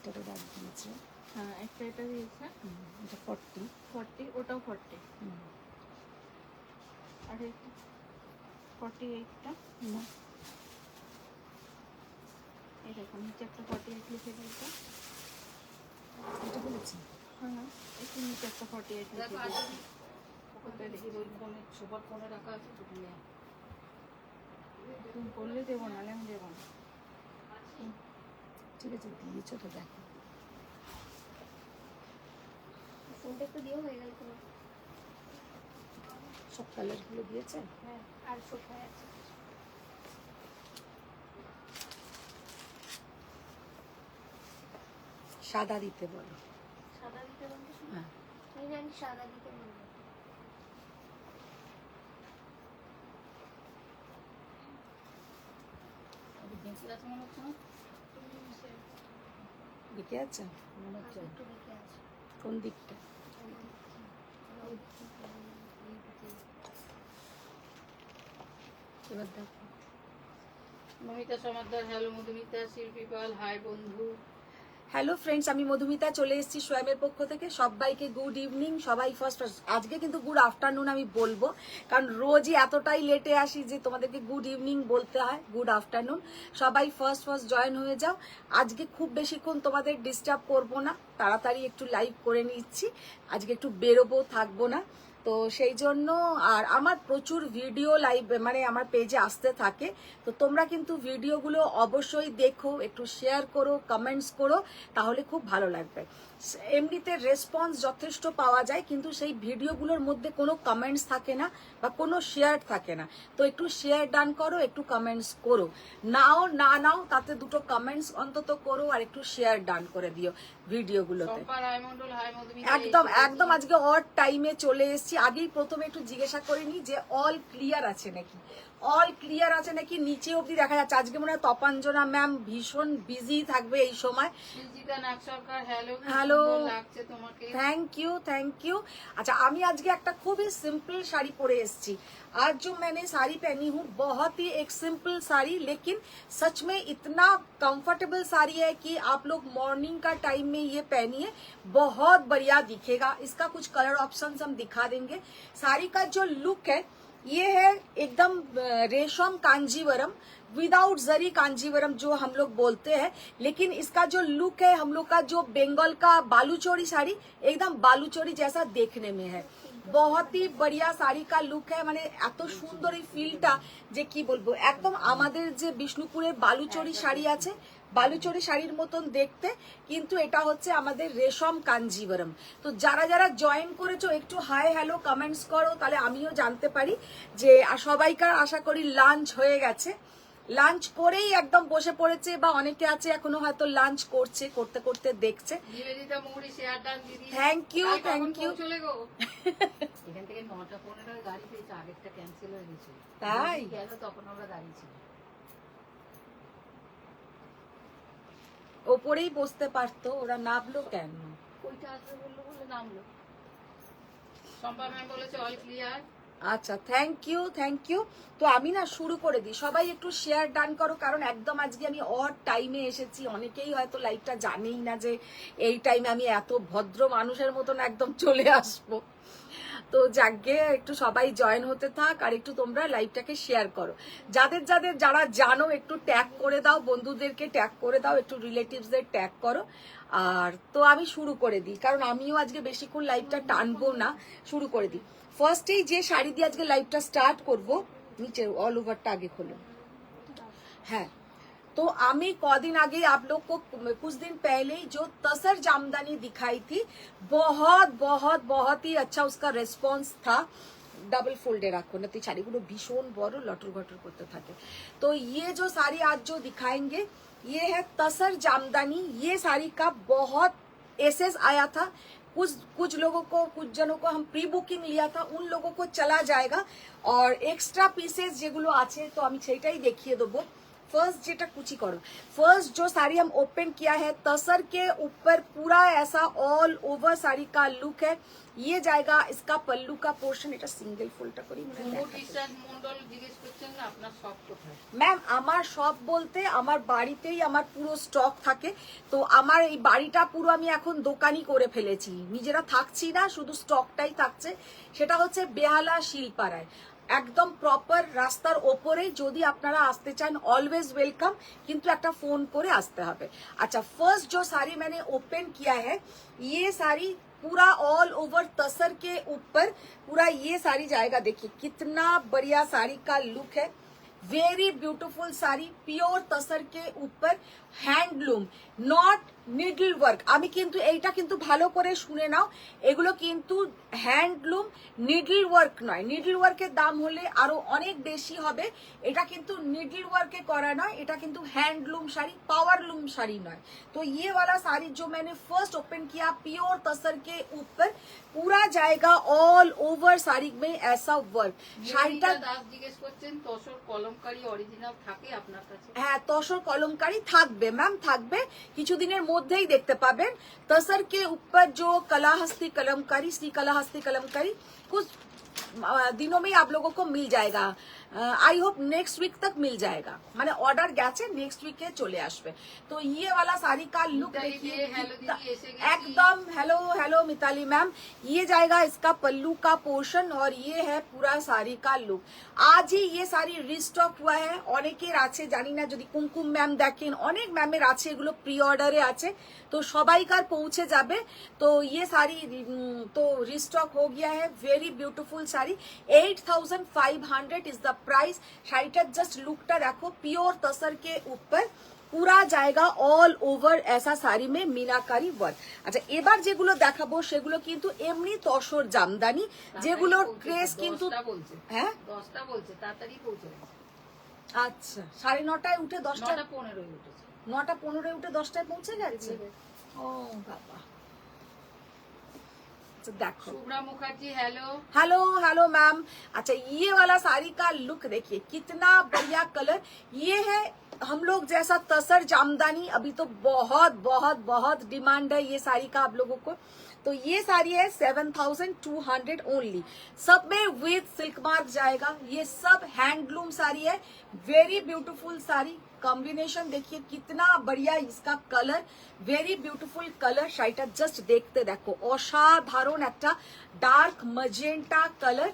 মিটারে দাগ দিয়েছে। হ্যাঁ একটা এটা দিয়েছে, এটা 40, 40, ওটাও 40, আর 48টা না এই দেখুন নিচে একটা 48 লিখে দিয়েছে। এটা বলেছি। হ্যাঁ একটু নিচে একটা 48 লিখে দিয়েছে। ওটা দেখি ওই ফোনে সুপার ফোনে রাখা আছে তো নিয়ে তুমি বললে দেবো, নাহলে আমি দেবো না। ঠিক আছে, দিয়েছো তো দেখো। ফোনটা একটু দিয়েও হয়ে গেল তোমার। সব কালারগুলো দিয়েছে। হ্যাঁ আর কোথায় আছে? সাদা দিতে বলো। সাদা দিতে বলতে শুনো, হ্যাঁ আমি জানি সাদা দিতে বলবো। বেঁচে আছে মনে হচ্ছে না, দিকে আছে মনে হচ্ছে একটু দিকে আছে। কোন দিকটা? এবার দেখো। মমিতা সমাদ্দার, হ্যালো মধুমিতা, শিল্পী পাল, হাই বন্ধু। হ্যালো ফ্রেন্ডস, আমি মধুমিতা চলে এসেছি সোয়ামের পক্ষ থেকে। সবাইকে গুড ইভিনিং। সবাই ফার্স্ট আজকে কিন্তু গুড আফটারনুন আমি বলবো, কারণ রোজই এতটাই লেটে আসি যে তোমাদেরকে গুড ইভিনিং বলতে হয়। Good afternoon. সবাই ফার্স্ট জয়েন হয়ে যাও। আজকে খুব বেশিক্ষণ তোমাদের ডিস্টার্ব করবো না, তাড়াতাড়ি একটু লাইভ করে নিচ্ছি। আজকে একটু বেরোবো, থাকবো না, তো সেই জন্য। আর আমার প্রচুর ভিডিও লাইভ মানে আমার পেজে আসতে থাকে, তো তোমরা কিন্তু ভিডিওগুলো অবশ্যই দেখো, একটু শেয়ার করো, কমেন্টস করো, তাহলে খুব ভালো লাগবে। এমনিতে রেসপন্স যথেষ্ট পাওয়া যায়, কিন্তু সেই ভিডিওগুলোর মধ্যে কোনো কমেন্টস থাকে না বা কোনো শেয়ার থাকে না। তো একটু শেয়ার ডান করো, একটু কমেন্টস করো, নাও না নাও তাতে দুটো কমেন্টস অন্তত করো, আর একটু শেয়ার ডান করে দিও ভিডিওগুলোতে। শম্পা রায়মন্ডল, হাই মধুমিতা। একদম একদম আজকে অড টাইমে চলে এসেছি। আগেই প্রথমে একটু জিজ্ঞাসা করিনি যে অল ক্লিয়ার আছে নাকি, অল ক্লিয়ার আছে নাকি নিচে অবধি দেখা যাচ্ছে। আজকে মনে হয় তপাঞ্জনা ম্যাম ভীষণ বিজি থাকবে এই সময়। সুজিতা নাগ সরকার, হ্যালো। হ্যালো, লাগছে তোমাকে, থ্যাংক ইউ থ্যাংক ইউ। अच्छा, আমি আজকে একটা খুবই सिंपल শাড়ি পরে এসেছি। आज जो मैंने साड़ी पहनी हूँ बहुत ही एक सिंपल साड़ी, लेकिन सच में इतना कंफर्टेबल साड़ी है कि आप लोग मॉर्निंग का टाइम में ये पहनिए, बहुत बढ़िया दिखेगा। इसका कुछ कलर ऑप्शंस हम दिखा देंगे। साड़ी का जो लुक है ये है एकदम रेशम कांजीवरम, विदाउट जरी कांजीवरम जो हम लोग बोलते हैं, लेकिन इसका जो लुक है हम लोग का जो बंगाल का बालूचोरी साड़ी, एकदम बालूचोरी जैसा देखने में है। बहुत ही बढ़िया শাড়ি का লুক है, মানে এত সুন্দর এই ফিলটা যে কি বলবো। একদম আমাদের যে বিষ্ণুপুরের বালুচরি শাড়ি আছে, বালুচরি শাড়ির মতন দেখতে, কিন্তু এটা হচ্ছে আমাদের রেশম কাঞ্জিবরম। তো যারা যারা জয়েন করেছো একটু হাই হ্যালো কমেন্টস করো, তাহলে আমিও জানতে পারি যে সবাইকার আশা করি লাঞ্চ হয়ে গেছে। লাঞ্চ করেই একদম বসে পড়েছে, বা অনেকে আছে এখনো হয়তো লাঞ্চ করছে, করতে করতে দেখছে। নিবেদিতা মৌরি, শেয়ার ডান দিদি। Thank you thank you. চলে গো এখান থেকে 9:15 গাড়ি পেয়েছে, আগেরটা ক্যান্সেল হয়ে গেছে। তাই গেল তখন আমরা দাঁড়িয়ে ছিল। ওপরেই বসতে পারতো, ওরা নামলো কেন? ওইটা আসবে বললো বলে নামলো। শম্পা ম্যাম বলেছে অল ক্লিয়ার। আচ্ছা, থ্যাংক ইউ থ্যাংক ইউ। তো আমি না শুরু করে দিই, সবাই একটু শেয়ার ডান করো, কারণ একদম আজকে আমি অড টাইমে এসেছি। অনেকেই হয়তো লাইভটা জানেই না যে এই টাইমে আমি এত ভদ্র মানুষের মতন একদম চলে আসবো। তো যাকে একটু সবাই জয়েন হতে থাক, আর একটু তোমরা লাইভটাকে শেয়ার করো। যাদের যাদের যারা জানো একটু ট্যাগ করে দাও, বন্ধুদেরকে ট্যাগ করে দাও, একটু রিলেটিভসদের ট্যাগ করো। আর তো আমি শুরু করে দিই, কারণ আমিও আজকে বেশিক্ষণ লাইভটা টানবো না, শুরু করে দিই। ফার্স্টেই যে শাড়ি দিয়ে আজকে লাইভটা স্টার্ট করব, নিচে অল ওভারটা আগে খোলো। হ্যাঁ, तो आमी कौदिन आगे आप लोग को कुछ दिन पहले ही जो तसर जामदानी दिखाई थी, बहुत बहुत बहुत ही अच्छा उसका रेस्पॉन्स था। डबल फोल्डे रखो ना, तो শাড়িগুলো ভীষণ বড় লটর ঘটর করতে থাকে। तो ये जो साड़ी आज जो दिखाएंगे ये है तसर जामदानी। ये साड़ी का बहुत एसएस आया था। कुछ लोगों को, कुछ जनों को हम प्री बुकिंग लिया था, उन लोगों को चला जाएगा। और एक्स्ट्रा पिसेस যেগুলো আছে তো আমি সেটাই দেখিয়ে দেবো। फर्स्ट जेटा कुची करो, फर्स्ट जो साड़ी हम ओपन किया है तसर के ऊपर पूरा ऐसा ऑल ओवर साड़ी का लुक है। ये जाएगा इसका पल्लू का पोर्शन, এটা সিঙ্গেল ফুলটা করি মন্ডল জিজ্ঞেস করছেন না আপনার সব কোথায়। ম্যাম আমার সব বলতে আমার বাড়িতেই আমার পুরো স্টক থাকে, তো আমার এই বাড়িটা পুরো আমি এখন দোকানই করে ফেলেছি, নিজেরা থাকছি না, শুধু স্টকটাই থাকছে। সেটা হচ্ছে বেহালা শিলপাড়ায়, একদম প্রপার রাস্তার ওপরেই। যদি আপনারা আসতে চান অলওয়েজ ওয়েলকাম, কিন্তু একটা ফোন করে আসতে হবে। আচ্ছা, फर्स्ट जो साड़ी मैंने ओपन किया है, ये साड़ी पूरा ऑल ओवर तसर के ऊपर पूरा ये साड़ी जाएगा। देखिए कितना बढ़िया साड़ी का लुक है, वेरी ब्यूटीफुल साड़ी, পিওর तसर के ऊपर হ্যান্ডলুম, নট নিডল ওয়ার্ক। আমি কিন্তু এইটা কিন্তু ভালো করে শুনে নাও, এগুলো কিন্তু হ্যান্ডলুম, নিডল ওয়ার্ক নয়। নিডল ওয়ার্কের দাম হলে আরো অনেক বেশি হবে, এটা কিন্তু নিডল ওয়ার্কে করা নয়, এটা কিন্তু হ্যান্ডলুম শাড়ি, পাওয়ারলুম শাড়ি নয়। तो ये वाला साड़ी जो मैंने फर्स्ट ओपन किया प्योर तसर के ऊपर पूरा जाएगा ऑल ओवर साड़ी में ऐसा वर्क। শাড়িটা দাস জিজ্ঞেস করছেন তসর কলমকারী অরিজিনাল থাকে আপনার কাছে। হ্যাঁ, তসর কলমকারী থাকবে ম্যাম, থাকবে, কিছুদিনের মধ্যেই দেখতে পাবেন। तसर के ऊपर जो कलाहस्ती कलमकारी, श्री कलाहस्ती कलमकारी कुछ दिनों में आप लोगों को मिल जाएगा। आई होप नेक्स्ट वीक तक मिल जाएगा, माने ऑर्डर গেছে, नेक्स्ट वीके चले আসবে। तो ये वाला साड़ी का लुक देखिए, एकदम हेलो हेलो मिताली मैम, ये जाएगा इसका पल्लू का पोर्शन और ये है पूरा साड़ी का लुक। आज ही ये साड़ी রিস্টক हुआ है, অনেকের আছে জানি না, যদি কুমকুম ম্যাম দেখেন অনেক ম্যামের আছে, এগুলো প্রি অর্ডারে আছে, তো সবাইকার পৌঁছে যাবে। তো ये साड़ी तो রিস্টক हो गया है, very beautiful sari, 8500 is the price. শাড়িটার জাস্ট লুকটা দেখো, পিওর তসর के ऊपर পুরা জায়গা অল ওভার ऐसा শাড়ি में मीनाकारी वर्क। আচ্ছা, এবার যেগুলো দেখাবো সেগুলো কিন্তু এমনি তসর জামদানি, যেগুলোর ক্রেজ কিন্তু হ্যাঁ 10টা বলছে, তাড়াতাড়ি পৌঁছে গেছে। আচ্ছা, 9:30 উঠে 10টা 9:15 উঠেছে। 9:15 উঠে 10টায় পৌঁছে গেছে। ও বাবা, আচ্ছা দেখো। Shubhra Mukherjee hello hello hello ma'am. अच्छा, ये वाला साड़ी का लुक देखिए, कितना बढ़िया कलर। ये है हम लोग जैसा तसर जामदानी, अभी तो बहुत बहुत बहुत डिमांड है ये साड़ी का आप लोगों को। तो ये साड़ी है 7200 ओनली, सब में विद सिल्क मार्क जाएगा। ये सब हैंडलूम साड़ी है, वेरी ब्यूटीफुल साड़ी। कॉम्बिनेशन देखिए कितना बढ़िया इसका कलर, वेरी ब्यूटीफुल कलर। শাড়িটা জাস্ট দেখতে দেখো, অসাধারণ একটা ডার্ক ম্যাজেন্টা কালার।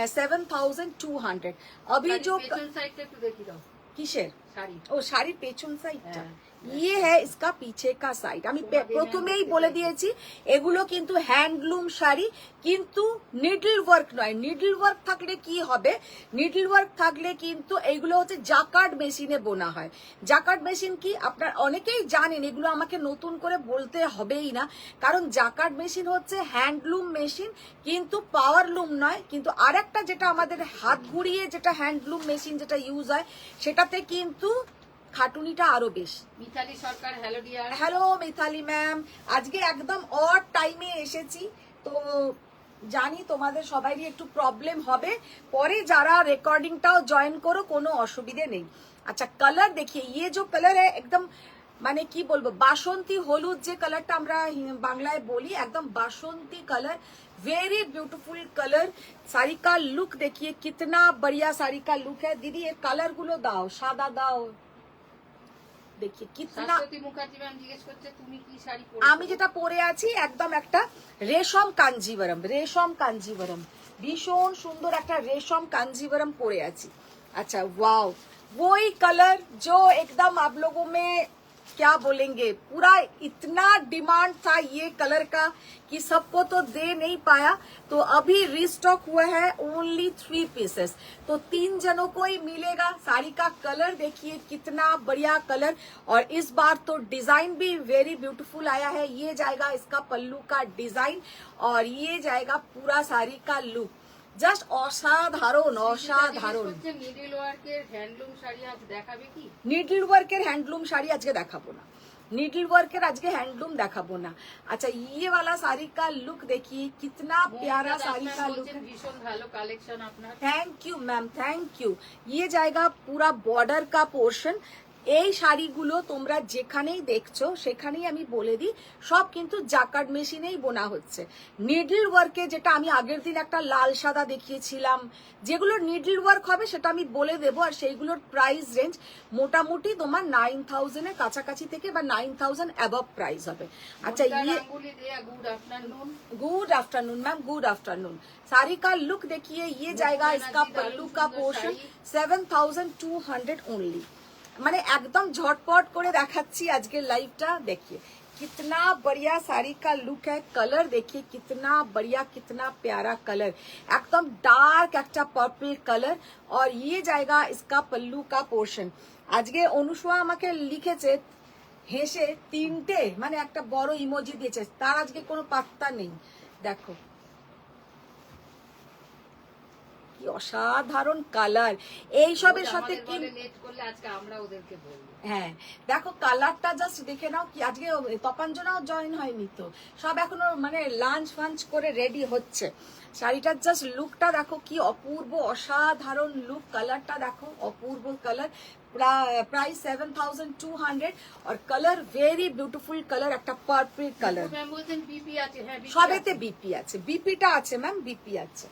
7200 अभी जो পেছন সাইডটা একটু দেখি দাও। কিসের শাড়ি? ও শাড়ির পেছন সাইডটা, হ্যাঁ। ये है इसका पीछे का साइड। আমি প্রথমেই বলে দিয়েছি এগুলো কিন্তু হ্যান্ডলুম শাড়ি, কিন্তু নিডল ওয়ার্ক নয়। নিডল ওয়ার্ক থাকলে কি হবে, নিডল ওয়ার্ক থাকলে কিন্তু এইগুলো হচ্ছে জাকার্ড মেশিনে বোনা হয়। জাকার্ড মেশিন কি আপনার অনেকেই জানেন, এগুলো আমাকে নতুন করে বলতে হবেই না, কারণ জাকার্ড মেশিন হচ্ছে হ্যান্ডলুম মেশিন, কিন্তু পাওয়ারলুম নয়। কিন্তু আরেকটা যেটা আমাদের হাত ঘুরিয়ে যেটা হ্যান্ডলুম মেশিন যেটা ইউজ হয়, সেটাতে কিন্তু খাটুনিটা আরো বেশি। Mitali Sarkar hello dear. Hello Mitali ma'am, আজকে একদম অড টাইমে এসেছি, তো জানি তোমাদের সবারই একটু প্রবলেম হবে, পরে যারা রেকর্ডিংটাও জয়েন করো কোনো অসুবিধে নেই। আচ্ছা, কালার দেখিয়ে, ये जो कलर है एकदम মানে কি বলবো, বাসন্তী হলুদ যে কালারটা আমরা বাংলায় বলি, একদম বাসন্তী colour, very beautiful colour. Sari का लुक देखिए कितना बढ़िया साड़ी का लुक है। दीदी ये कलर गुलो दाओ, सादा दाओ, देखिए कितना। শাশ্বতী মুখার্জি ম্যাম জিজ্ঞেস করছে তুমি কি শাড়ি পরে? আমি যেটা পরে আছি একদম একটা রেশম কাঞ্জিবরম, রেশম কাঞ্জিবরম, ভীষণ সুন্দর একটা রেশম কাঞ্জিবরম পরে আছি। अच्छा वाओ, वही कलर जो एकदम आप लोगों में क्या बोलेंगे, पूरा इतना डिमांड था ये कलर का कि सबको तो दे नहीं पाया, तो अभी रीस्टॉक हुआ है ओनली 3 पीसेस, तो 3 जनों को ही मिलेगा। साड़ी का कलर देखिए कितना बढ़िया कलर, और इस बार तो डिजाइन भी वेरी ब्यूटीफुल आया है। ये जाएगा इसका पल्लू का डिजाइन और ये जाएगा पूरा साड़ी का लुक, জাস্ট অসাধারণ অসাধারণ। নিডল ওয়ার্কের হ্যান্ডলুম শাড়ি আজ দেখাবে কি? নিডল ওয়ার্কের হ্যান্ডলুম শাড়ি আজকে দেখাবো না, নিডল ওয়ার্কের আজকে হ্যান্ডলুম দেখাবো না। আচ্ছা ये वाला साड़ी का लुक देखिए कितना प्यारा साड़ी का लुक है। ভীষণ ভালো কালেকশন আপনার। Thank you ma'am, thank you. ये जाएगा पूरा बॉर्डर का पोर्शन। এই শাড়িগুলো তোমরা যেখানেই দেখছো সেখানেই আমি বলে দিই সব কিন্তু জাকার্ড মেশিনেই বোনা হচ্ছে। নিডল ওয়ার্কে যেটা আমি আগের দিন একটা লাল সাদা দেখিয়েছিলাম, যেগুলো নিডল ওয়ার্ক হবে সেটা আমি বলে দেবো। আর সেইগুলোর প্রাইস রেঞ্জ মোটামুটি তোমার 9000 এর কাছাকাছি থেকে বা 9000 অ্যাবভ প্রাইস হবে। আচ্ছা ये good afternoon. Good afternoon ma'am, good afternoon. Sari का लुक देखिए, ये जाएगा इसका पल्लू का पोर्शन 7200 ओनली। মানে একদম ঝটপট করে দেখাচ্ছি আজকের লাইভটা। देखिए कितना बढ़िया साड़ी का लुक है। कलर देखिए कितना बढ़िया, कितना प्यारा कलर, एकदम डार्क একটা पर्पल कलर। और ये जाएगा इसका पल्लू का पोर्शन। আজকে অনুষ্মা আমাকে লিখেছে হেসে তিনটে, মানে একটা বড় ইমোজি দিয়েছে, তার আজকে কোনো পাত্তা নেই। দেখো কি অসাধারণ কালার। এইসবের সাথে কি লেট করলে আজকে আমরা ওদেরকে বলবো। হ্যাঁ দেখো কালারটা জাস্ট দেখে নাও। কি আজকে তপাঞ্জনাও জয়েন হয়নি তো, সব এখনো মানে লাঞ্চ ফাঞ্চ করে রেডি হচ্ছে। শাড়িটার জাস্ট লুকটা দেখো কি অপূর্ব, অসাধারণ লুক। কালারটা দেখো অপূর্ব কালার। প্রাইস 7200 और कलर वेरी ब्यूटीफुल कलर, একটা পার্পল কালার। ম্যাম বলছেন বিপি আছে। হ্যাঁ সবেতে বিপি আছে, বিপিটা আছে ম্যাম, বিপি আছে।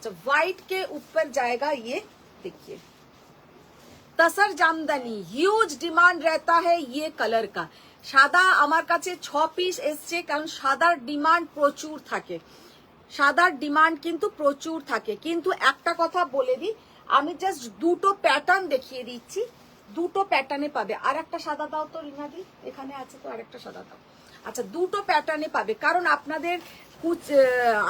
तो व्हाइट के ऊपर जाएगा ये, देखिए तसर जामदानी। ह्यूज डिमांड रहता है ये कलर का। সাদা আমার কাছে 6 পিস এসছে, কারণ সাদার ডিমান্ড প্রচুর থাকে, সাদার ডিমান্ড কিন্তু প্রচুর থাকে। কিন্তু একটা কথা বলে দিই, আমি জাস্ট দুটো প্যাটার্ন দেখিয়ে দিচ্ছি, দুটো প্যাটার্নে পাবে। আর একটা সাদা দাও তো রিনাদি, এখানে আছে তো আরেকটা সাদা দাও। আচ্ছা দুটো প্যাটার্নে পাবে, কারণ আপনাদের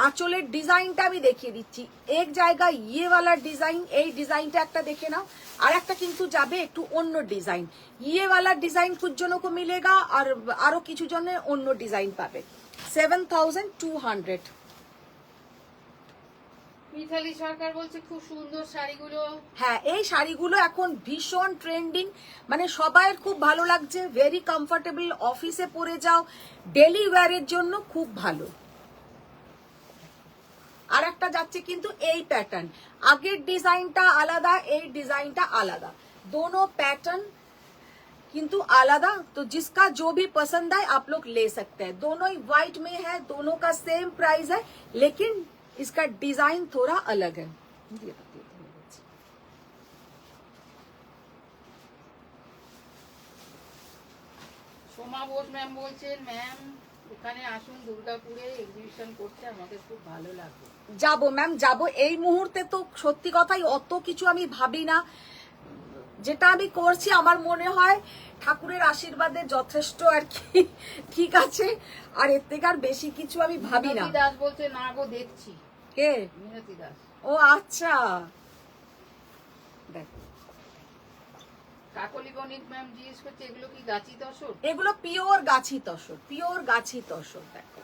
আঁচলের ডিজাইনটা আমি দেখিয়ে দিচ্ছি। এক জায়গা ইয়ে वाला ডিজাইন, এই ডিজাইনটা একটা দেখে নাও। আর একটা কিন্তু যাবে একটু অন্য ডিজাইন। ইয়ে वाला ডিজাইন कुछ जनों को मिलेगा আর আরো কিছু জনের অন্য ডিজাইন পাবে। 7200। মিথালি সরকার বলছে খুব সুন্দর শাড়িগুলো। হ্যাঁ এই শাড়িগুলো এখন ভীষণ ট্রেন্ডিং, মানে সবাইয়ের খুব ভালো লাগছে, ভেরি কমফোর্টেবল, অফিসে পরে যাও, ডেলি ওয়্যারের জন্য খুব ভালো। আর একটা যাচ্ছে কিন্তু এই প্যাটার্ন, আগের ডিজাইনটা আলাদা, এই ডিজাইনটা আলাদা, दोनों पैटर्न किंतु आलादा। तो जिसका जो भी पसंद आए आप लोग ले सकते हैं। दोनों ही व्हाइट में है, दोनों का सेम प्राइस है, लेकिन इसका डिजाइन थोड़ा अलग है। সোমা বোস ম্যাম বলছেন ম্যাম ওখানে আসুন, দুর্গাপুরে এক্সিবিশন করতে, আমাদের খুব ভালো লাগবে। যাবো ম্যাম যাবো। এই মুহূর্তে তো সত্যি কথাই অত কিছু আমি ভাবি না, যেটা আমি করছি আমার মনে হয় ঠাকুরের আশীর্বাদে যথেষ্ট আর কি, ঠিক আছে। আর এর থেকে আর বেশি কিছু আমি ভাবি না। মিনতি দাস বলছে না গো দেখছি। কে? মিনতি দাস। ও আচ্ছা দেখ, কাকলি গণিত ম্যাম জিজ্ঞেস করছে এগুলো কি গাছি তসর? এগুলো পিওর গাছি তসর, পিওর গাছি তসর। দেখো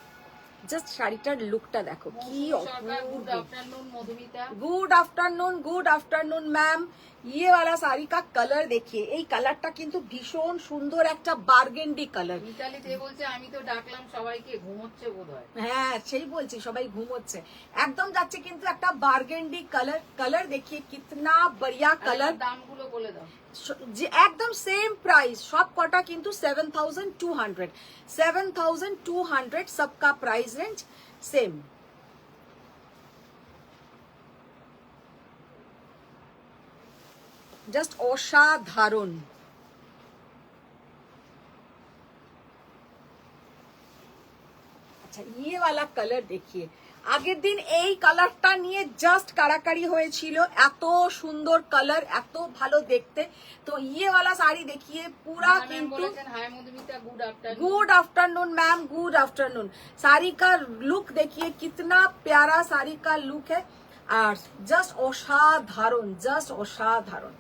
জাস্ট শাড়িটার লুকটা দেখো কি সরকার গুড অপূর্ব। Afternoon Madhumita. Good afternoon, good afternoon ma'am. ये वाला साड़ी का कलर देखिए, এই কালারটা কিন্তু ভীষণ সুন্দর, একটা বার্গেন্ডি কালার। মিতালি দে বলছে আমি তো ডাকলাম সবাইকে, ঘুমোচ্ছে বোধহয়। হ্যাঁ সেই বলছি সবাই ঘুমোচ্ছে। একদম যাচ্ছে কিন্তু একটা বার্গেন্ডি কালার। কালার देखिए कितना बढ़िया কালার कलर। দামগুলো বলে দাও। যে একদম সেম প্রাইস, সব কটা কিন্তু 7200, 7200 सबका प्राइस रेंज सेम। জাস্ট অসাধারণ। আচ্ছা ये वाला कलर देखिए, আগের দিন এই কালারটা নিয়ে জাস্ট কারাকারি হয়েছিল, এত সুন্দর কালার, এত ভালো দেখতে। তো ये वाला साड़ी देखिए पूरा ম্যাম কিন্তু। বলেছেন hi Madhumita good afternoon. Good afternoon ma'am, good afternoon. Sari का लुक देखिए कितना प्यारा साड़ी का लुक है, और जस्ट असाधारण, जस्ट असाधारण।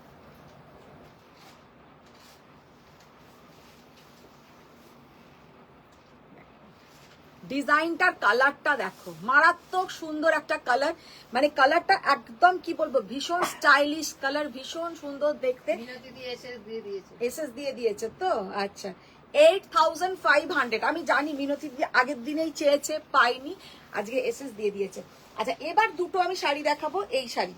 ডিজাইনটার কালারটা দেখো, মারাত্মক সুন্দর একটা কালার, মানে কালারটা একদম কি বলবো ভীষণ স্টাইলিশ কালার, ভীষণ সুন্দর দেখতে। মিনতি দিয়ে এসে দিয়ে দিয়েছে। এসএস দিয়ে দিয়েছে তো। আচ্ছা 8500। আমি জানি মিনতি দিদি আগের দিনেই চেয়েছে, পাইনি, আজকে এসএস দিয়ে দিয়েছে। আচ্ছা এবার দুটো আমি শাড়ি দেখাবো, এই শাড়ি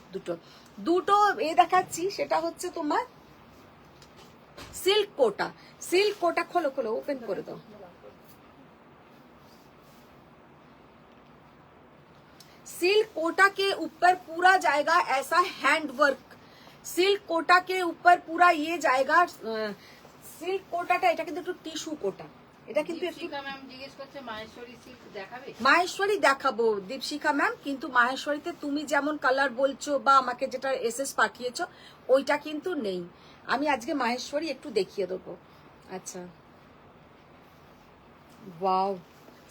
দুটো দেখাচ্ছি, সেটা হচ্ছে তোমার सिल्क कोटा। सिल्क कोटा खोलो खोलो ओपन कर दो। सिल्क कोटा के ऊपर पूरा जाएगा ऐसा हैंड वर्क। सिल्क कोटा के ऊपर पूरा ये जाएगा। सिल्क कोटाটা এটা কিন্তু একটু টিস্যু কোটা, এটা কিন্তু একটু দীপশিখা ম্যাম জিজ্ঞেস করছে মাহেশ্বরী সিল্ক দেখাবে। মাহেশ্বরী দেখাবো দীপশিখা ম্যাম, কিন্তু মাহেশ্বরীতে তুমি যেমন কালার বলছো বা আমাকে যেটা এসএস পাঠিয়েছো ওইটা কিন্তু নেই। আমি আজকে মাহেশ্বরী একটু দেখিয়ে দেবো। আচ্ছা wow,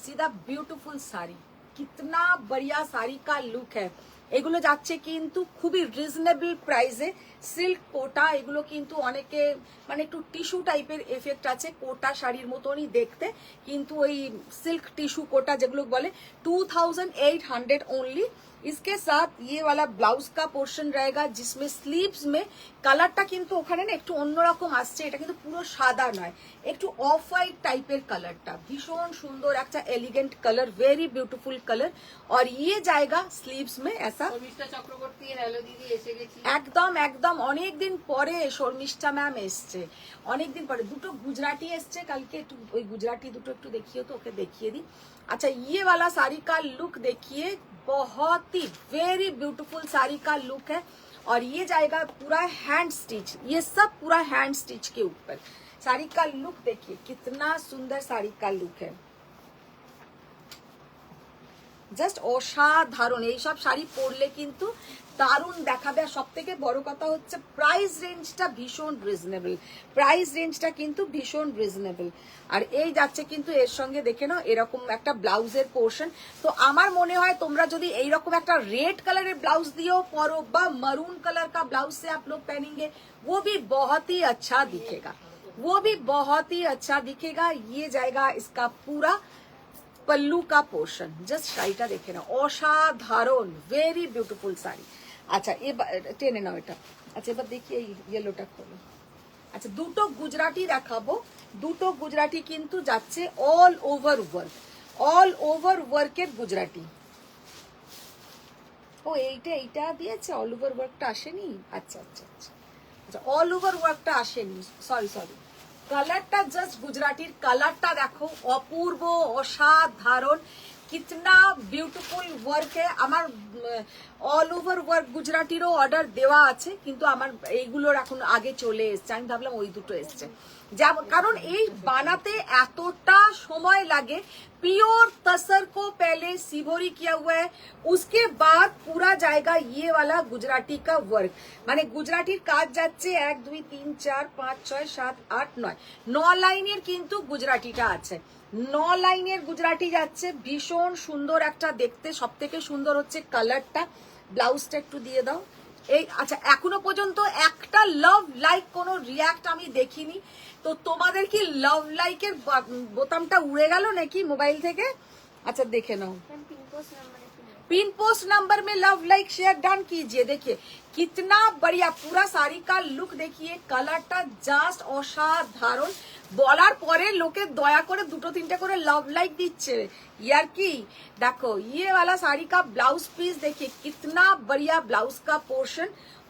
see the beautiful sari, कितना बढ़िया साड़ी का लुक है। এগুলো যাচ্ছে কিন্তু খুবই রিজনেবল প্রাইসে। সিল্ক কোটা এগুলো কিন্তু অনেকে মানে একটু টিস্যু টাইপের এফেক্ট আছে, কোটা শাড়ির মতনই দেখতে, কিন্তু ওই सिल्क टिश्यू कोटा যেগুলো বলে 2800 ओनली। इसके साथ ये वाला ब्लाउज का पोर्शन रहेगा जिसमें स्लीव्स में কালারটা কিন্তু ওখানে না একটু অন্যরকম আসছে, এটা কিন্তু পুরো সাদা নয়, একটু অফ হোয়াইট টাইপের কালারটা, ভীষণ সুন্দর একটা elegant colour, very beautiful colour. और ये जाएगा स्लीव्स में ऐसा। শর্মিষ্ঠা চক্রবর্তী হ্যালো দিদি এসে গেছি। একদম একদম অনেকদিন পরে শর্মিষ্ঠা ম্যাম এসছে, অনেকদিন পরে। দুটো গুজরাটি এসছে কালকে, একটু ওই গুজরাটি দুটো একটু দেখিও তো, ওকে দেখিয়ে দিই। अच्छा ये वाला साड़ी का लुक देखिए, बहुत ही वेरी ब्यूटीफुल साड़ी का लुक है। और ये जाएगा पूरा हैंड स्टिच, ये सब पूरा हैंड स्टिच के ऊपर। साड़ी का लुक देखिए कितना सुंदर साड़ी का लुक है, জাস্ট অসাধারণ। এইসব শাড়ি পরলে কিন্তু দারুণ দেখাবে। আর সব থেকে বড় কথা হচ্ছে প্রাইস রেঞ্জটা ভীষণ রিজনেবল, প্রাইস রেঞ্জটা কিন্তু ভীষণ রিজনেবল। আর এই যাচ্ছে কিন্তু এর সঙ্গে দেখে নাও এরকম একটা ব্লাউজের পোর্শন। তো আমার মনে হয় তোমরা যদি এইরকম একটা রেড কালারের ব্লাউজ দিয়েও পরো বা मरून कलर का ब्लाउज से आप लोग पहनेंगे वो भी बहुत ही अच्छा दिखेगा, वो भी बहुत ही अच्छा दिखेगा। ये जाएगा इसका पूरा पल्लू का पोर्शन, जस्ट শাড়িটা দেখে নাও, অসাধারণ, ভেরি বিউটিফুল শাড়ি। আচ্ছা এবার টেনে নাও এটা। আচ্ছা এবার দেখি এই ইয়েলোটা খোলো। আচ্ছা দুটো গুজরাটি দেখাবো, দুটো গুজরাটি কিন্তু যাচ্ছে all over work, all over ওয়ার্কের গুজরাটি। ও এইটা দিয়েছে, অল ওভার ওয়ার্কটা আসেনি। আচ্ছা আচ্ছা আচ্ছা আচ্ছা অল ওভার ওয়ার্কটা আসেনি, সরি সরি। কালারটা জাস্ট গুজরাটির কালারটা দেখো, অপূর্ব অসাধারণ, কিতনা বিউটিফুল ওয়ার্ক है। আমার অল ওভার ওয়ার্ক গুজরাটিরও অর্ডার দেওয়া আছে, কিন্তু আমার এইগুলোর এখন আগে চলে এসছে, আমি ভাবলাম ওই দুটো এসছে। যেমন কারণ এই বানাতে এতটা সময় লাগে। प्योर तसर को पहले सिबोरी किया हुआ है, उसके बाद पूरा जाएगा ये वाला गुजराती का वर्क। माने गुजराती काज যাচ্ছে 1 2 3 4 5 6 7 8 9 9 লাইনের কিন্তু গুজরাটিটা আছে। 9 লাইনের গুজরাটি যাচ্ছে, ভীষণ সুন্দর একটা দেখতে। সবথেকে সুন্দর হচ্ছে কালারটা। ব্লাউজটা একটু দিয়ে দাও। এই আচ্ছা এখনো পর্যন্ত একটা লাভ লাইক কোনো রিয়াক্ট আমি দেখিনি, তো তোমাদের কি লাভ লাইকের বোতামটা উড়ে গেল নাকি মোবাইল থেকে? আচ্ছা দেখে নাও। मैम पिन पोस्ट नंबर है पिन पोस्ट नंबर में लव लाइक शेयर डन कीजिए। देखिए कितना बढ़िया पूरा साड़ी का लुक देखिए, কালারটা জাস্ট অসাধারণ। বলার পরে লোকে দয়া করে দুটো তিনটে করে লাভ লাইক দিচ্ছে, यार की देखो ये वाला साड़ी का ब्लाउज पीस देखिए, कितना बढ़िया ब्लाउज का पोर्शन।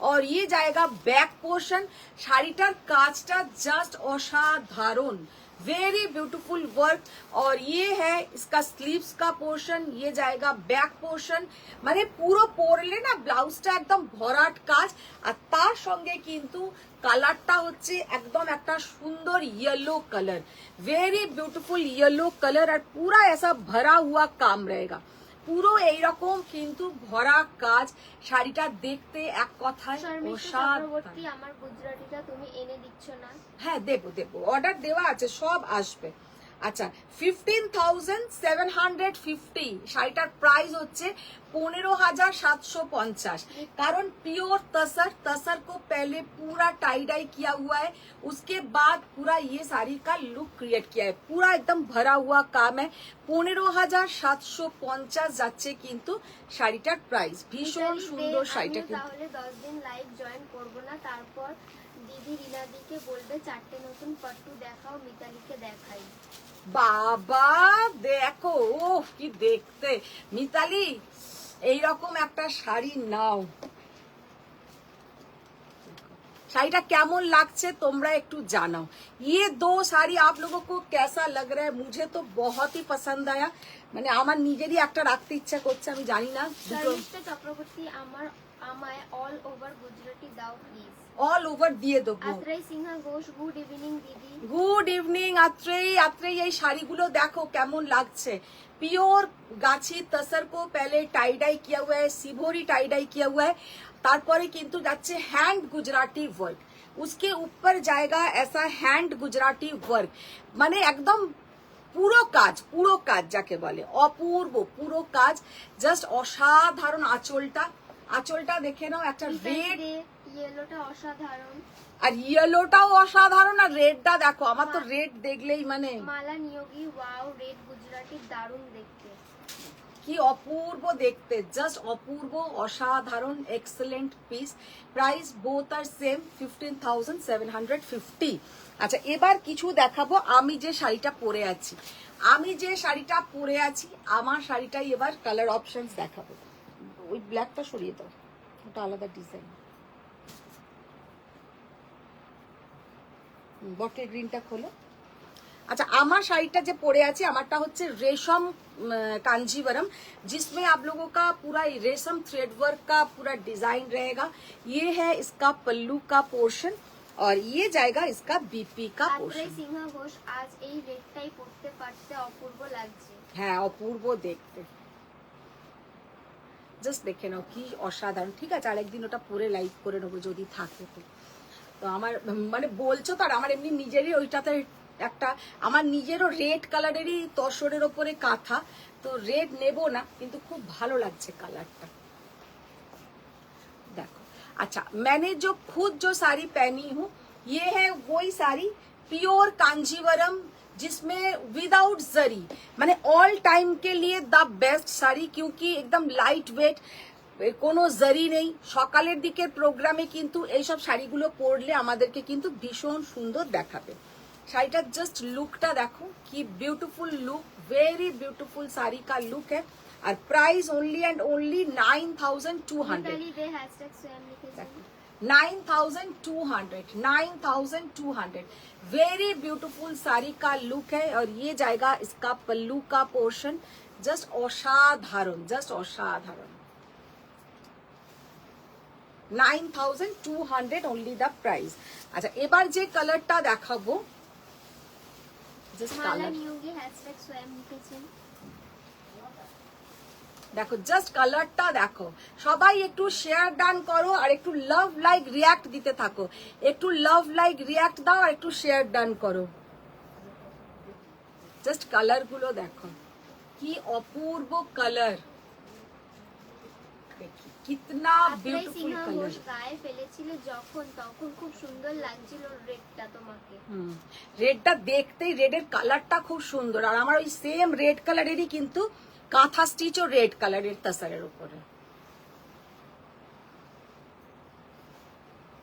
और ये जाएगा बैक पोर्शन। শাড়িটার কাজটা জাস্ট অসাধারণ, वेरी ब्यूटीफुल वर्क। और ये है इसका स्लीव्स का पोर्शन, ये जाएगा बैक पोर्शन। মানে পুরো পরলে না ব্লাউজটা একদম ভরাট কাজ। আর তার সঙ্গে কিন্তু কালারটা হচ্ছে একদম একটা সুন্দর yellow colour, very beautiful yellow colour. और पूरा ऐसा भरा हुआ काम रहेगा, পুরো এইরকম কিন্তু ভরা কাজ। শাড়িটা দেখতে এক কথায় শর্মিষ্ঠা অসাধারণ। চক্রবর্তী আমার গুজরাটিটা তুমি এনে দিচ্ছ না? হ্যাঁ দেবো দেবো, অর্ডার দেওয়া আছে, সব আসবে। আচ্ছা 15,750 শাড়িটার প্রাইস হচ্ছে 15,750। कारण प्योर तसर, तसर को पहले पूरा टाई डाई किया हुआ है, उसके बाद पूरा ये साड़ी का लुक क्रिएट किया है, पूरा एकदम भरा हुआ काम है। 15,750 যাচ্ছে কিন্তু শাড়িটার প্রাইস। ভীষণ সুন্দর শাড়িটা কিন্তু। তাহলে 10 দিন লাইভ জয়েন করব না, তারপর দিদি রিনাদিকে বলবে 4টে নতুন পাট্টু দেখাও, মিতালিকে দেখাই। বাবা দেখো, ওহ কি দেখতে। মিতালি এইরকম একটা শাড়ি নাও, শাড়িটা কেমন লাগছে তোমরা একটু জানাও। ये दो साड़ी आप लोगों को कैसा लग रहा है? मुझे तो बहुत ही पसंद आया, মানে আমার নিজেরই একটা রাখতে ইচ্ছা করছে, আমি জানি না। শর্মিষ্ঠা চক্রবর্তী, আমায় অল ওভার গুজরাটি দাও প্লিজ। অল ওভার দিয়ে দেবো। আত্রেয় সিনহা ঘোষ, গুড ইভিনিং দিদি। গুড ইভিনিং আত্রেই এই শাড়িগুলো দেখো কেমন লাগছে। प्योर गाछी तसर को पहले टाई डाई किया हुआ है, सिभोरी टाई डाई किया हुआ है, तारपरे किंतु जाच्छे हैंड गुजराती वर्क, उसके ऊपर जाएगा ऐसा हैंड गुजराती वर्क, মানে একদম পুরো কাজ যাকে বলে, অপূর্ব পুরো কাজ, জাস্ট অসাধারণ। আঁচলটা দেখে নাও, একটা রেড, ইয়েলোটা অসাধারণ, আর ইয়েলোটাও অসাধারণ, আর রেডটা দেখো, আমার তো রেড দেখলেই মানে মালা নিয়োগী, ওয়াও রেড গুজরাটি দারুণ দেখতে। কি অপূর্ব দেখতে, জাস্ট অপূর্ব, অসাধারণ, এক্সেলেন্ট পিস। প্রাইস বোথ আর সেম, 15,750। আচ্ছা এবার কিছু দেখাবো আমি যে শাড়িটা পরে আছি, আমার শাড়িটাই এবার কালার অপশনস দেখাবো। ওই ব্ল্যাকটা সরিয়ে দাও, ওটা আলাদা ডিজাইন। বটল গ্রিনটা খোলো। अच्छा আমার শাড়িটা যে পরে আছে, আমারটা হচ্ছে रेशम कांजीवरम, जिसमें आप लोगों का पूरा रेशम थ्रेड वर्क का पूरा डिजाइन रहेगा। ये है इसका पल्लू का पोर्शन और ये जाएगा इसका बीपी का আত্রেয় पोर्शन। সিনহা ঘোষ, আজ এই রেডটাই পরতে পারতে অপূর্ব লাগছে। হ্যাঁ অপূর্ব দেখতে, জাস্ট দেখে নাও কি অসাধারণ। ঠিক আছে, আরেকদিন ওটা পরে লাইভ করে নেবো যদি থাকে তো। তো আমার মানে বলছো তো, আর আমার এমনি নিজেরই ওইটাতে একটা, আমার নিজেরও রেড কালারেরই তসরের ওপরে কাঁথা, তো রেড নেব না, কিন্তু খুব ভালো লাগছে কালারটা। देखो अच्छा, मैंने जो खुद जो साड़ी पहनी हूँ, ये है वही साड़ी प्योर कांजीवरम, जिसमें विदाउट जरी, माने ऑल टाइम के लिए द बेस्ट শাড়ি, क्योंकि एकदम लाइट वेट, কোনো জারি নেই। সকালের দিকের প্রোগ্রামে কিন্তু এইসব শাড়িগুলো পরলে আমাদেরকে কিন্তু ভীষণ সুন্দর দেখাবে। শাড়িটার জাস্ট লুকটা দেখো, কি beautiful look, very beautiful sari का लुक है। আর price only and only 9,200। Mitali Dey hashtag स्वयं লিখেছেন। 9,200 वेरी ब्यूटीफुल साड़ी का लुक है। और ये जाएगा इसका पल्लू का पोर्शन, जस्ट असाधारण, जस्ट असाधारण। 9,200 ओनली द प्राइस। अच्छा এবার যে কালারটা দেখাবো, জাস্ট মালা কালার নিয়োগী হ্যাশট্যাগ स्वयं লিখেছেন। দেখো, জাস্ট কালারটা দেখো। সবাই একটু শেয়ার ডান করো আর একটু লাভ লাইক রিয়াক্ট দিতে থাকো, একটু লাভ লাইক রিয়াক্ট দাও আর একটু শেয়ার ডান করো। জাস্ট কালার গুলো দেখো, কি অপূর্ব কালার, দেখি কিতনা আত্রেয় বিউটিফুল সিনহা কালার। ঘোষ, গায়ে ফেলেছিলে যখন তখন খুব সুন্দর লাগছিল রেডটা তোমাকে। রেডটা দেখতেই, রেডের কালারটা খুব সুন্দর, আর আমার ওই সেম রেড কালারেরই কিন্তু কাঁথা স্টিচও রেড কালারের তাসারের উপরে,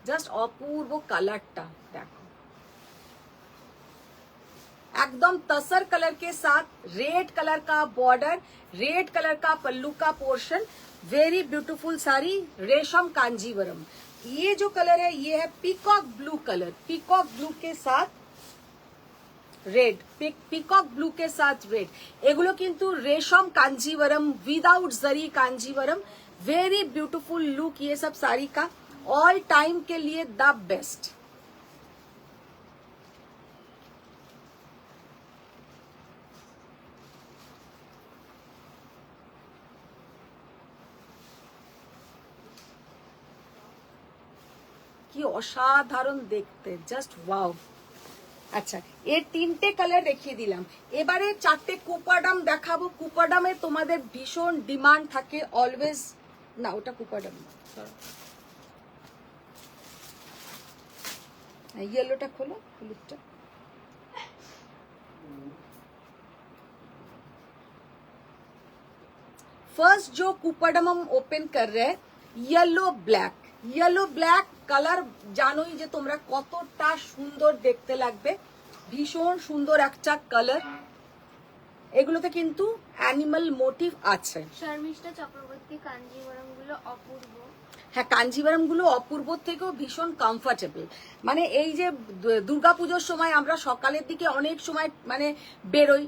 জাস্ট অপূর্ব কালারটা দেখো, एकदम तसर कलर के साथ रेड कलर का बॉर्डर, रेड कलर का पल्लू का पोर्शन, वेरी ब्यूटीफुल साड़ी रेशम कांजीवरम। ये जो कलर है ये है peacock blue colour, peacock blue के साथ रेड, पीकॉक ब्लू के साथ रेड। एगुलो किंतु रेशम कांजीवरम विदाउट जरी कांजीवरम, वेरी ब्यूटीफुल लुक ये सब साड़ी का, ऑल टाइम के लिए द बेस्ट। কি অসাধারণ দেখতে, জাস্ট ওয়াও। আচ্ছা এর তিনটে কালার দেখিয়ে দিলাম, এবারে চারটে কুপাডাম দেখাবো। কুপাডামে তোমাদের ভীষণ ডিমান্ড থাকে অলওয়েজ, না ওটা কুপাডাম, येलोটা खोलो, হলুদটা। फर्स्ट जो कुपाडम हम ओपन कर रहे हैं, yellow black, yellow black colour জানোই যে তোমরা কতটা সুন্দর দেখতে লাগবে, ভীষণ সুন্দর একটা কালার। এগুলোতে কিন্তু অ্যানিমাল মোটিভ আছে। শর্মিষ্ঠা চক্রবর্তী, কাঞ্জিভরম গুলো অপূর্ব। হ্যাঁ, কাঞ্জিভারম গুলো অপূর্ব থেকেও ভীষণ কমফর্টেবল। মানে এই যে দুর্গাপুজোর সময় আমরা সকালের দিকে অনেক সময় মানে বেরোই,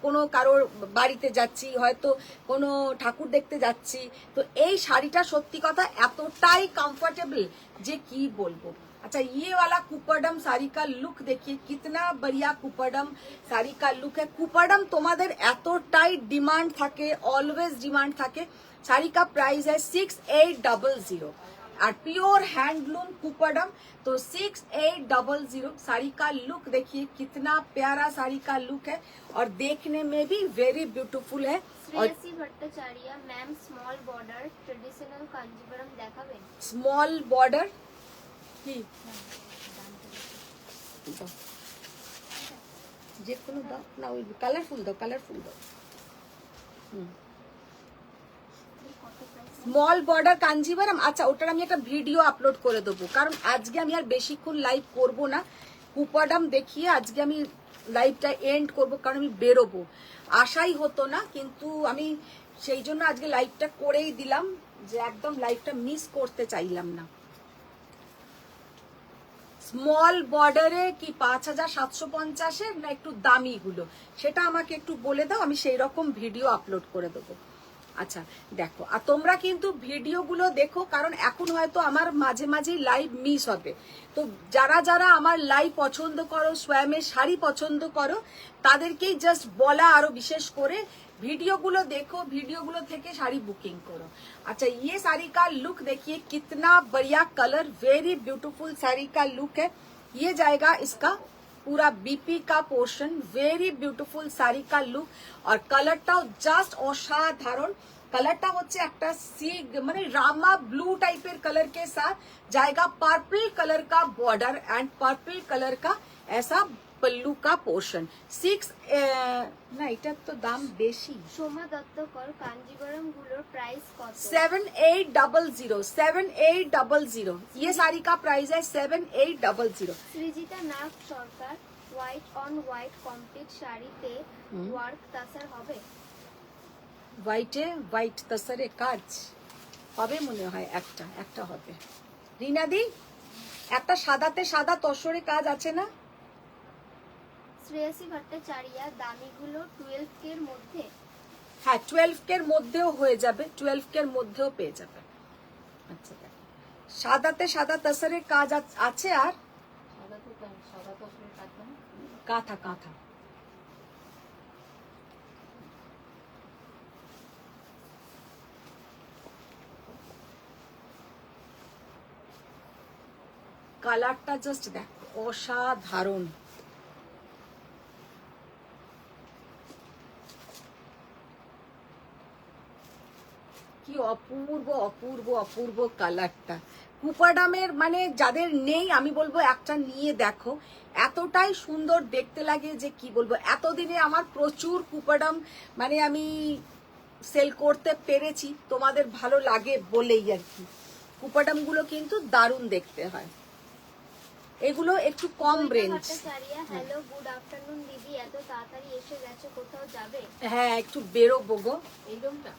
কোনো কারোর বাড়িতে যাচ্ছি, হয়তো কোনো ঠাকুর দেখতে যাচ্ছি, তো এই শাড়িটা সত্যি কথা এতটাই কমফর্টেবল যে কি বলবো। अच्छा, ये वाला कुपडम साड़ी का लुक देखिए, कितना बढ़िया कुपडम साड़ी का लुक है। कुपडम তোমাদের এতটাই ডিমান্ড থাকে, অলওয়েজ ডিমান্ড থাকে। साड़ी का प्राइस है 6800 और प्योर हैंडलूम कुपडम, तो 6800। साड़ी का लुक देखिए कितना प्यारा साड़ी का लुक है और देखने में भी वेरी ब्यूटीफुल है। और Shreyashi Bhattacharya, ma'am small border traditional Kanjeevaram দেখাবেন? স্মল বর্ডার কি যে কোনো দাও না, ওই কালারফুল দাও, কালারফুল দাও। স্মল বর্ডার কাঞ্জিভারম, আচ্ছা ওটার আমি একটা ভিডিও আপলোড করে দেবো, কারণ আজকে আমি আর বেশিক্ষণ লাইভ করব না। কুপাডাম দেখিয়ে আজকে আমি লাইভটা এন্ড করব, কারণ আমি বেরোবো। আশাই হতো না, কিন্তু আমি সেই জন্য আজকে লাইভটা করেই দিলাম, যে একদম লাইভটা মিস করতে চাইলাম না। স্মল বর্ডারে কি 5750 না একটু দামি গুলো, সেটা আমাকে একটু বলে দাও, আমি সেই রকম ভিডিও আপলোড করে দেবো। আচ্ছা দেখো, আর তোমরা কিন্তু ভিডিওগুলো দেখো, কারণ এখন হয়তো আমার মাঝে মাঝে লাইভ মিস হবে। তো যারা যারা আমার লাইভ পছন্দ করো, স্বয়মের শাড়ি পছন্দ করো, তাদেরকেই জাস্ট বলা, আরো বিশেষ করে ভিডিওগুলো দেখো, ভিডিওগুলো থেকে শাড়ি বুকিং করো। अच्छा, ये साड़ी का लुक देखिए कितना बढ़िया कलर, वेरी ब्यूटीफुल साड़ी का लुक है। ये जाएगा इसका पूरा बीपी का पोर्शन, वेरी ब्यूटीफुल साड़ी का लुक। और कलरটাও জাস্ট অসাধারণ। कलरটা হচ্ছে একটা সি মানে রামা ব্লু টাইপের कलर के साथ जाएगा पर्पल कलर का बॉर्डर एंड पर्पल कलर का ऐसा पल्लू का पोर्शन। 6 না, এটার তো দাম বেশি। সোমা দত্তকর, কাঞ্জিভরম গুলোর প্রাইস কত? 7800, 7800। ये साड़ी का प्राइस है 7800। সৃজিতা নাগ সরকার, হোয়াইট অন হোয়াইট কমপ্লিট শাড়িতে ওয়ার্ক তাসার হবে? হোয়াইটে হোয়াইট তাসারে কাজ হবে মনে হয়, একটা হবে। রিনাদি, একটা সাদাতে সাদা তসরে কাজ আছে না? শ্রেয়াসী ভট্টাচার্য, দামিগুলো 12K এর মধ্যে? হ্যাঁ, 12K এর মধ্যেও হয়ে যাবে, 12K এর মধ্যেও পেয়ে যাবে। আচ্ছা, সাদাতে সাদা তসরের কাজ আছে, আর সাদা তো আসলে কাটবে না। কাঁথা কাঁথা কালারটা জাস্ট দেখো, অসাধারণ। কি অপূর্ব অপূর্ব অপূর্ব কালারটা। কুপাডামের মানে যাদের নেই, আমি বলবো একটা নিয়ে দেখো, এতটাই সুন্দর দেখতে লাগে যে কি বলবো। এতদিনে আমার প্রচুর কুপাডাম মানে আমি সেল করতে পেরেছি, তোমাদের ভালো লাগে বলেই আর কি। কুপাডাম গুলো কিন্তু দারুণ দেখতে হয়, এগুলো একটু কম রেঞ্জ। হ্যালো, গুড আফটারনুন দিদি, এত তাড়াতাড়ি এসে গেছে, কোথাও যাবে? হ্যাঁ, একটু বেরোবো গো। এই রকমটা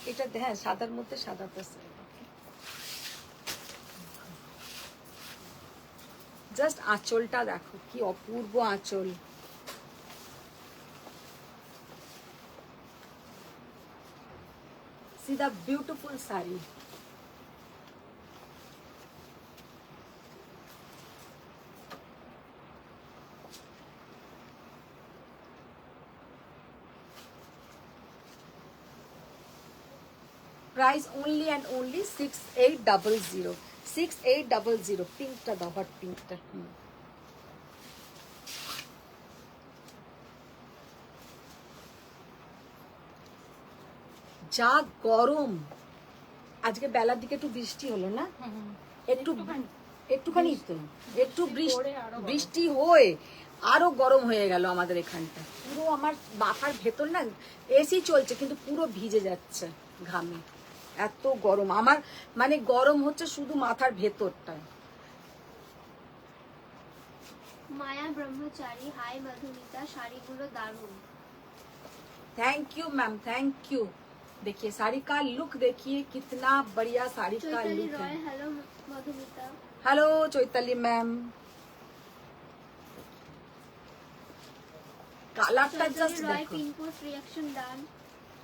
এটা হ্যাঁ, সাদার মধ্যে সাদা তাসর। জাস্ট আঁচলটা দেখো, কি অপূর্ব আঁচল। See the beautiful saree. Price only and only 6800. 6800. Pinkটা দাও, হট পিঙ্কটা। যা গরম, আজকে বেলার দিকে একটু বৃষ্টি হলো না, একটুখানি তো একটু বৃষ্টি হয়ে আরো গরম হয়ে গেল আমাদের এখানটা। পুরো আমার মাথার ভেতর না এসি চলছে, কিন্তু পুরো ভিজে যাচ্ছে ঘামে। এত গরম আমার, মানে গরম হচ্ছে শুধু মাথার ভেতরটায়। মায়া ব্রহ্মচারী, হাই মধুমিতা, শাড়িগুলো দারুণ। Thank you ma'am, thank you. देखिए साड़ी का लुक देखिए, कितना बढ़िया साड़ी का চৈতালি लुक রয়, है। Hello Madhumita. Hello Chaitali ma'am. কালারটা চৈতালি জাস্ট রয়, দেখো। পিন পোস্ট রিয়াকশন ডান।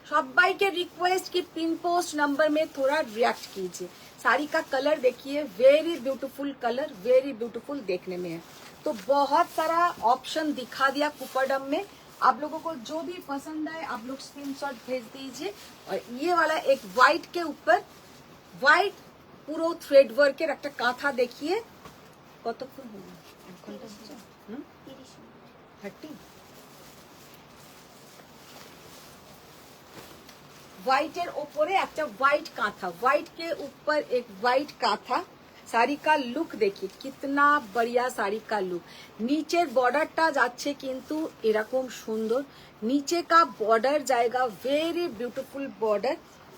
সবাইকে रिक्वेस्ट कि पिन पोस्ट नंबर में थोड़ा रिएक्ट कीजिए। साड़ी का कलर देखिए, very beautiful colour, very beautiful देखने में है। तो बहुत सारा ऑप्शन दिखा दिया कुपरडम में। आप लोगों को जो भी पसंद आए आप लोग स्क्रीनशॉट भेज दीजिए। और ये वाला एक व्हाइट के ऊपर व्हाइट পুরো থ্রেড ওয়ার্কের একটা কাঁথা দেখিয়ে কতক্ষণ হলো? 1 ঘন্টা হচ্ছে। 30 মিনিট। 30। व्हाइटर ओपरे एक व्हाइट कांथा, व्हाइट के ऊपर एक व्हाइट कांथा। साड़ी का लुक देखिए, कितना बढ़िया साड़ी का लुक। नीचे बॉर्डरटा जाच्छे किंतु एरकम सुंदर, नीचे का बॉर्डर जाएगा वेरी ब्यूटीफुल बॉर्डर।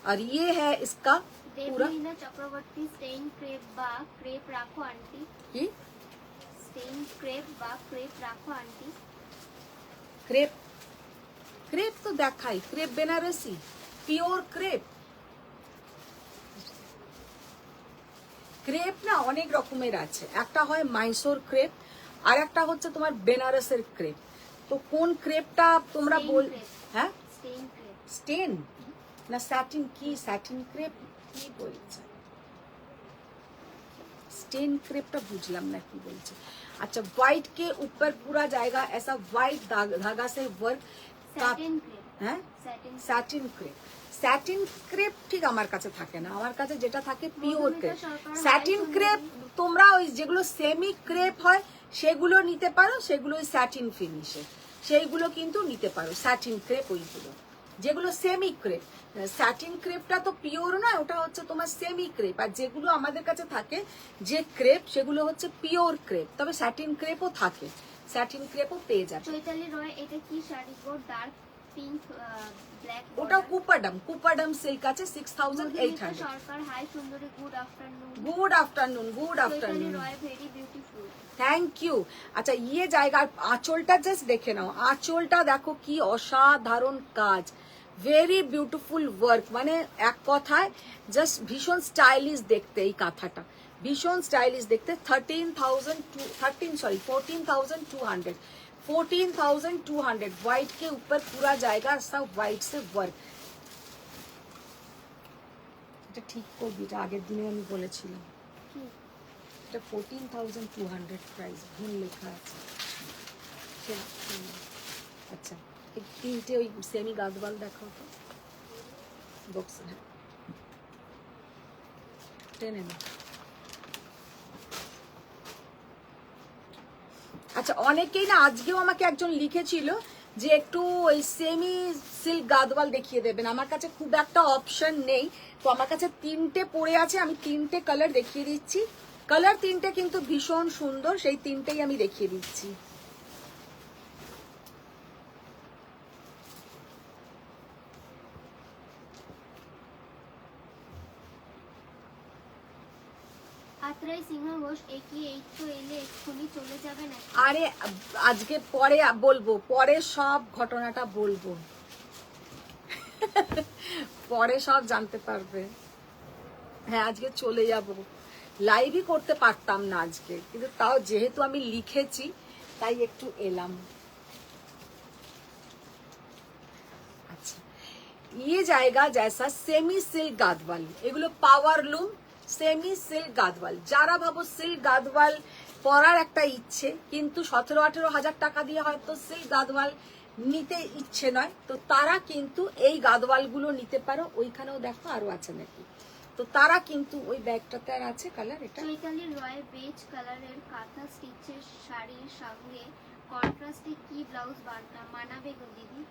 और ये है इसका पूरा দেবলীনা চক্রবর্তী, স্টেইন ক্রেপ বা ক্রেপ রাখো আন্টি। কি স্টেইন ক্রেপ বা ক্রেপ রাখো আন্টি। क्रेप। क्रेप तो देखाई, crepe Banarasi, pure crepe. Crepe না অনেক রকমের আছে, একটা হয় মাইসোর ক্রেপ, আর একটা হচ্ছে তোমার বেনারসের ক্রেপ। তো কোন ক্রেপটা তোমরা Stain বল? crepe. হ্যাঁ, স্টেইন ক্রেপ। স্টেন না স্যাটিন, কি স্যাটিন ক্রেপ কি বলছে? स्टेन क्रेपটা বুঝলাম না কি বলছে। अच्छा, व्हाइट के ऊपर पूरा जाएगा ऐसा व्हाइट धागा से वर्क का। Satin crepe. হ্যাঁ, satin satin crepe. Satin crepe ঠিক আমার কাছে থাকে না, আমার কাছে যেটা থাকে pure Madhumita crepe. Sarkar, satin hi crepe সুন্দরী। তোমরা ওই যেগুলো সেমি ক্রেপ হয় সেগুলো নিতে পারো, সেগুলো স্যাটিন ফিনিশে, সেইগুলো কিন্তু নিতে পারো। স্যাটিন ক্রেপ ওইগুলো যেগুলো সেমি ক্রেপ। স্যাটিন ক্রেপটা তো পিওর না, ওটা হচ্ছে তোমার সেমি ক্রেপ। আর যেগুলো আমাদের কাছে থাকে যে ক্রেপ, সেগুলো হচ্ছে পিওর ক্রেপ। তবে স্যাটিন ক্রেপও থাকে, স্যাটিন ক্রেপও পেয়ে যাবে। চৈতালি রয়, এটা কি শাড়ি গো? Dark pink black. ওটাও কুপাডাম, কুপাডাম সিল্ক আছে 6800। সরকার, হাই সুন্দরী, good afternoon. Good afternoon, good Chaitali afternoon, Roy, very beautiful. Thank you. अच्छा, ये जाएगा आंचलটা জাস্ট দেখে নাও, আঁচলটা দেখো কি অসাধারণ কাজ, ভেরি বিউটিফুল ওয়ার্ক। মানে এক কথায় জাস্ট ভীষণ স্টাইলিশ দেখতে এই কাঁথাটা, ভীষণ স্টাইলিশ দেখতে। 14,200 व्हाइट के ऊपर पूरा जाएगा सब व्हाइट से वर्क। এটা ঠিক করবি, এটা আগের দিনে আমি বলেছিলাম। কি? এটা 14,200 প্রাইস, ভুল লেখা আছে। আচ্ছা, এই তিনটে ওই সেমি গাদওয়াল দেখাও তো বক্স। টেনে না। আচ্ছা, অনেকেই না আজকেও আমাকে একজন লিখেছিল যে একটু ওই সেমি সিল্ক গাদওয়াল দেখিয়ে দেবেন। আমার কাছে খুব একটা অপশন নেই, তো আমার কাছে তিনটে পড়ে আছে, আমি তিনটে কালার দেখিয়ে দিচ্ছি। কালার তিনটে কিন্তু ভীষণ সুন্দর, সেই তিনটেই আমি দেখিয়ে দিচ্ছি। আত্রাই সিংহ ঘোষ, এই তো এলে এক্ষুনি চলে যাবে না? আরে আজকে পরে বলবো, পরে সব ঘটনাটা বলবো, পরে সব জানতে পারবে। হ্যাঁ, আজকে চলে যাব, লাইভই করতে পারতাম না আজকে, কিন্তু তাও যেহেতু আমি লিখেছি তাই একটু এলাম। আচ্ছা, ये जाएगा जैसा सेमी सिल्क गादवाल, এগুলো পাওয়ার লুম সেমি সিল্ক গাদওয়াল। যারা ভাবো সিল্ক গাদওয়াল পরার একটা ইচ্ছে, কিন্তু 17-18 হাজার টাকা দিয়ে হয়তো সিল্ক গাদওয়াল নিতে ইচ্ছে নয়, তো তারা কিন্তু এই গাদওয়ালগুলো নিতে পারো। ওইখানেও দেখো আরো আছে নাকি, তো তারা কিন্তু ওই ব্যাগটাতে আর আছে কালার। এটা চৈতালি রয়, বেজ কালারের কাঁথা স্টিচের শাড়ির সঙ্গে কন্ট্রাস্টে কি ব্লাউজ মানাবে গো দিদি?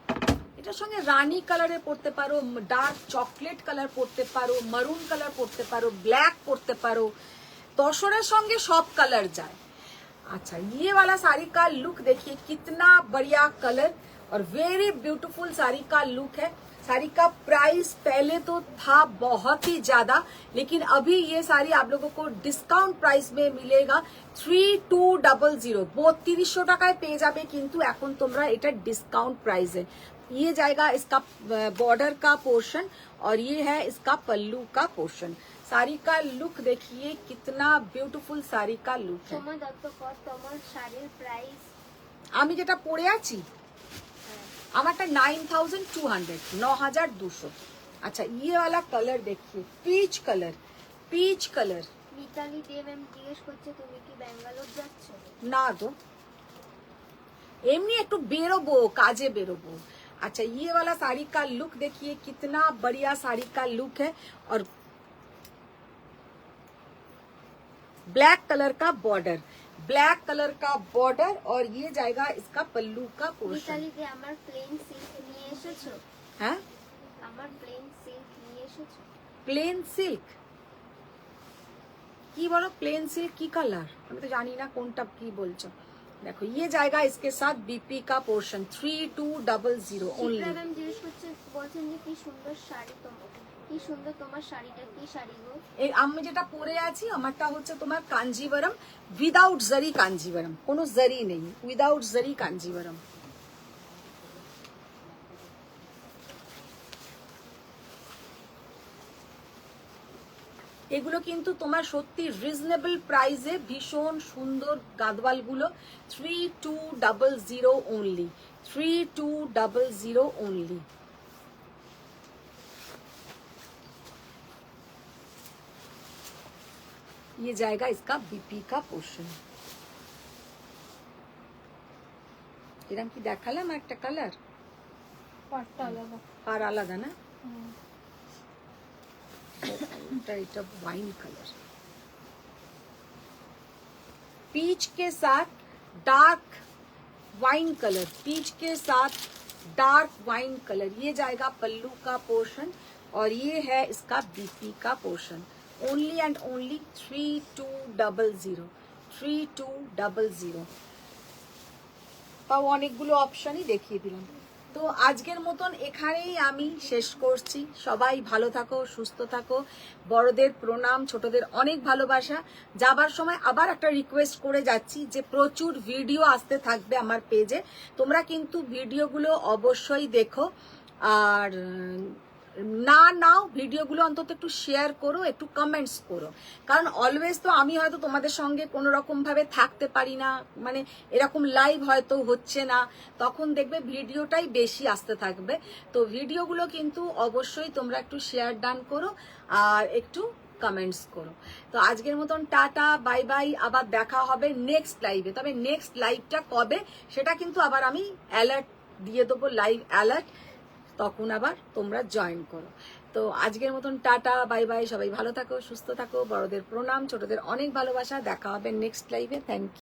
এটার সঙ্গে রানী কালারে পড়তে পারো, ডার্ক চকলেট কালার পড়তে পারো, মারুন কালার পড়তে পারো, ব্ল্যাক পড়তে পারো, तसरेर संगे सब कलर जाए। अच्छा, ये वाला साड़ी का लुक देखिए, कितना बढ़िया कलर और वेरी ब्यूटीफुल साड़ी का लुक है। साड़ी का प्राइस पहले तो था बहुत ही ज्यादा, लेकिन अभी ये साड़ी आप लोगों को डिस्काउंट प्राइस में मिलेगा 3200। 3200 টাকায় পেয়ে যাবে, কিন্তু এখন তোমরা এটা ডিসকাউंट प्राइस है। ये जाएगा इसका बॉर्डर का पोर्शन और ये है इसका पल्लू का पोर्शन। साड़ी का लुक देखिए, कितना ब्यूटीफुल साड़ी का लुक है। সোমা দত্ত কর তোমার শাড়ির প্রাইস। আমি যেটা পরে আছি আমারটা 9200, 9200। अच्छा, ये वाला कलर देखिए, peach colour, peach colour. Mitali Dey M জিজ্ঞেস করছে তুমি কি ব্যাঙ্গালোর যাচ্ছ? না তো, এমনি একটু বেরোবো, কাজে বেরোবো। अच्छा, ये वाला साड़ी का लुक देखिए, कितना बढ़िया साड़ी का लुक है और ब्लैक कलर का बॉर्डर, ब्लैक कलर का बॉर्डर और ये जाएगा इसका पल्लू का पोर्शन। মিতালি দে আমার প্লেন সিল্ক নিয়ে এসেছো? হ্যাঁ, আমার প্লেন সিল্ক নিয়ে এসেছো? প্লেন সিল্ক কি বলো? প্লেন সিল্ক কি কালার? আমি তো জানি না কোনটা কি বলছো। देखो, ये जाएगा इसके साथ बीपी का पोर्शन 3200 ओनली। চিত্রা ম্যাম জিজ্ঞেস করছে, বলছেন যে কি সুন্দর শাড়ি তোমার, কি সুন্দর তোমার শাড়িটা, কি শাড়ি গো? এই আমি যেটা পরে আছি আমারটা হচ্ছে তোমার কাঞ্জিভারম উইদাউট জারি, কাঞ্জিভারম কোনো জারি নেই, উইদাউট জারি কাঞ্জিভারম। এগুলো কিন্তু তোমার সত্যি রিজনেবল প্রাইসে ভীষণ সুন্দর গাদওয়ালগুলো। 3200 ओनली, 3200 ओनली। ये जाएगा इसका बीपी का पोर्शन। এরকম কি দেখালাম একটা কালার, পাটটা আলাদা। আর আলাদা না, হুম। এটা वाइन कलर, पीच के साथ डार्क वाइन कलर, पीच के साथ डार्क वाइन कलर। ये जाएगा पल्लू का पोर्शन और ये है इसका बीपी का पोर्शन। Only and only 3200, 3200। তাও অনেকগুলো অপশনই দেখিয়ে দিলাম। তো আজকের মতন এখানেই আমি শেষ করছি। সবাই ভালো থাকো, সুস্থ থাকো। বড়দের প্রণাম, ছোটদের অনেক ভালোবাসা। যাবার সময় আবার একটা রিকোয়েস্ট করে যাচ্ছি যে প্রচুর ভিডিও আসতে থাকবে আমার পেজে, তোমরা কিন্তু ভিডিওগুলো অবশ্যই দেখো। আর না নাও ভিডিওগুলো অন্তত একটু শেয়ার করো, একটু কমেন্টস করো, কারণ অলওয়েজ তো আমি হয়তো তোমাদের সঙ্গে কোনো রকম ভাবে থাকতে পারি না, মানে এরকম লাইভ হয়তো হচ্ছে না, তখন দেখবে ভিডিওটাই বেশি আসতে থাকবে। তো ভিডিওগুলো কিন্তু অবশ্যই তোমরা একটু শেয়ার ডান করো আর একটু কমেন্টস করো। তো আজকের মতন টাটা, বাই বাই। আবার দেখা হবে নেক্সট লাইভে। তবে নেক্সট লাইভটা কবে সেটা কিন্তু আবার আমি অ্যালার্ট দিয়ে দেবো, লাইভ অ্যালার্ট, তখন আবার তোমরা জয়েন করো। তো আজকের মতন টাটা, বাই বাই। সবাই ভালো থাকো, সুস্থ থাকো। বড়দের প্রণাম, ছোটদের অনেক ভালোবাসা। দেখা হবে নেক্সট লাইভে। Thank you.